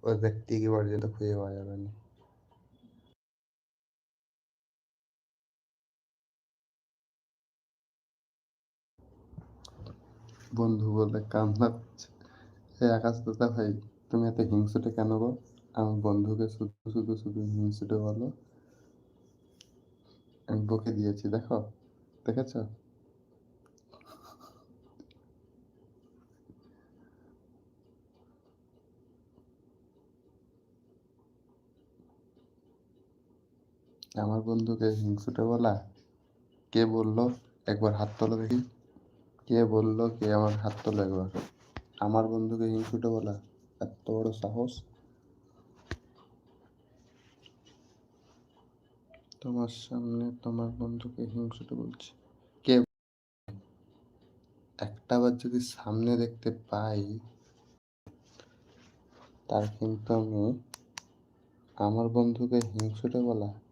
ওই ব্যক্তিকে পর্যন্ত খুঁজে পাওয়া যাবে না। বন্ধু বলে কান্না করছে। এই আকাশ দাদা ভাই, তুমি এত হিংসুটে কেন গো? আমার বন্ধুকে শুধু শুধু শুধু হিংসুটে বলো। আমি বকে দিয়েছি, দেখো, দেখেছ? আমার বন্ধুকে হিংসুটে বলা? কে বললো? একবার হাত তোলো দেখি। কে বললো? কে আমার হাত তোলো একবার। আমার বন্ধুকে হিংসুটে বলা? এত বড় সাহস! তোমার সামনে তোমার বন্ধুকে হিংসুটে বলছে? কে? একটাবার যদি সামনে দেখতে পাই, তার কিন্তু আমি আমার বন্ধুকে হিংসুটে বলা